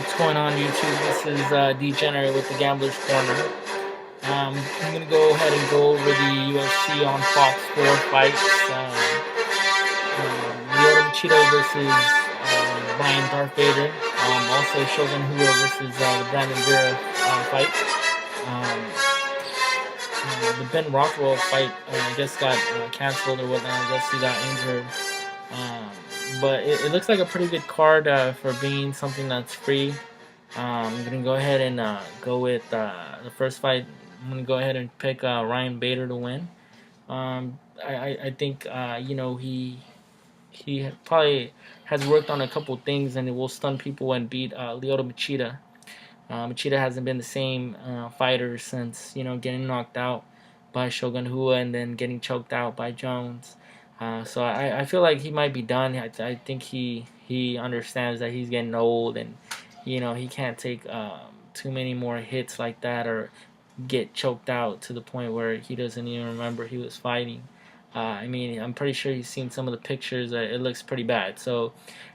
What's going on, YouTube? This is Degenerate with the Gambler's Corner. I'm gonna go ahead and go over the UFC on Fox 4 fights. Lyoto Machida versus Ryan Darth Vader. Also Shogun versus the Brandon Vera fight. Um, the Ben Rothwell fight, I guess, got canceled or whatnot. I guess he got injured. Um, but it looks like a pretty good card for being something that's free. I'm gonna go ahead and go with the first fight. I'm gonna go ahead and pick Ryan Bader to win. I think he probably has worked on a couple things and it will stun people and beat Lyoto Machida. Machida hasn't been the same fighter since getting knocked out by Shogun and then getting choked out by Jones. So I feel like he might be done. I think he understands that he's getting old and he can't take too many more hits like that or get choked out to the point where he doesn't even remember he was fighting. I mean, I'm pretty sure he's seen some of the pictures. It looks pretty bad. So,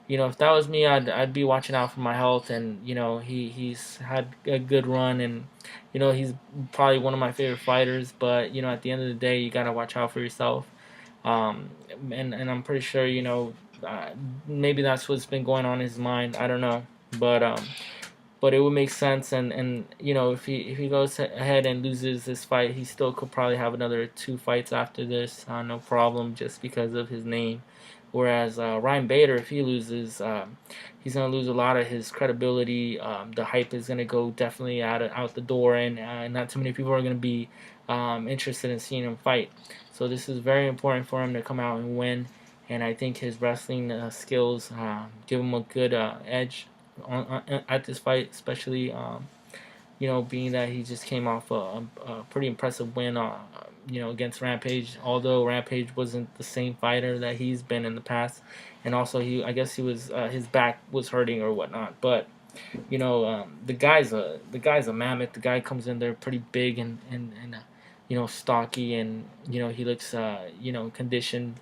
if that was me, I'd be watching out for my health. And he's had a good run, and he's probably one of my favorite fighters. But at the end of the day, you gotta watch out for yourself. And I'm pretty sure maybe that's what's been going on in his mind. I don't know, but it would make sense. And if he goes ahead and loses this fight, he still could probably have another 2 fights after this, no problem, just because of his name. Whereas Ryan Bader, if he loses, he's gonna lose a lot of his credibility. The hype is gonna go definitely out the door, and not too many people are gonna be interested in seeing him fight. So this is very important for him to come out and win. And I think his wrestling skills give him a good edge at this fight, especially being that he just came off a pretty impressive win against Rampage, although Rampage wasn't the same fighter that he's been in the past. And also I guess he was his back was hurting or whatnot. But the guy's a mammoth. The guy comes in there pretty big and stocky, and he looks conditioned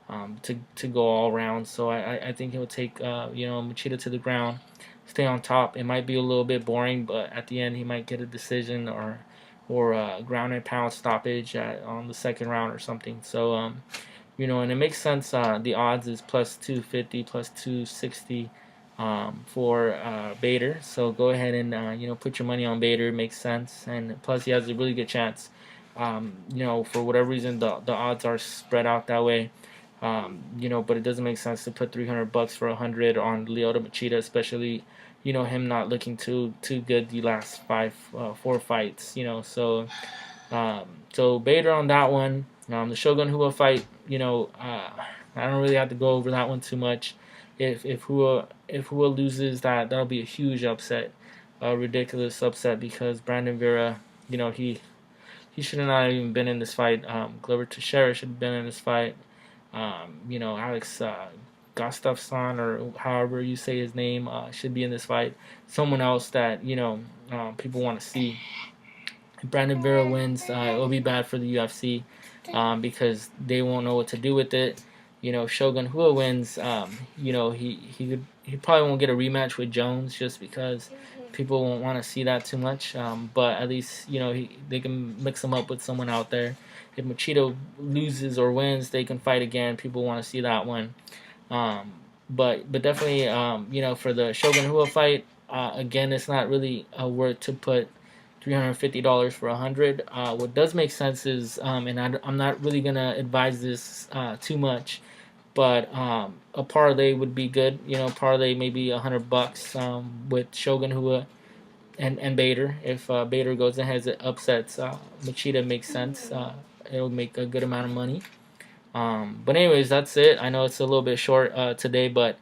to go all around. So I think he'll take Machida to the ground, stay on top. It might be a little bit boring, but at the end he might get a decision or a ground and pound stoppage on the second round or something. So and it makes sense. The odds is plus 250, plus 260 for Bader. So go ahead and put your money on Bader. It makes sense, and plus he has a really good chance. For whatever reason the odds are spread out that way. But it doesn't make sense to put $300 for 100 on Lyoto Machida, especially him not looking too good the last 4 fights. So Bader on that one. The Shogun fight. I don't really have to go over that one too much. If Hua loses, that'll be a huge upset, a ridiculous upset, because Brandon Vera, he should have not even been in this fight. Glover Teixeira should have been in this fight. Alex Gustafsson, or however you say his name, should be in this fight. Someone else that people want to see. If Brandon Vera wins, it will be bad for the UFC because they won't know what to do with it. Shogun wins, he probably won't get a rematch with Jones just because people won't want to see that too much. But at least they can mix him up with someone out there. If Machida loses or wins, they can fight again. People want to see that one. But definitely, for the Shogun fight, again, it's not really worth to put $350 for 100. What does make sense is, and I'm not really gonna advise this too much, but a parlay would be good. Parlay maybe $100 with Shogun and Bader. If Bader goes ahead and upsets Machida, makes sense. It'll make a good amount of money. But anyways, that's it. I know it's a little bit short today, but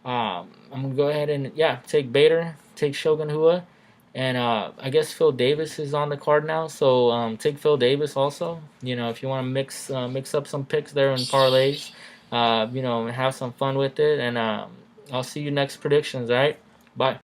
I'm gonna go ahead and take Bader, take Shogun and I guess Phil Davis is on the card now. So take Phil Davis also. If you want to mix up some picks there and parlays, have some fun with it. And I'll see you next predictions. All right, bye.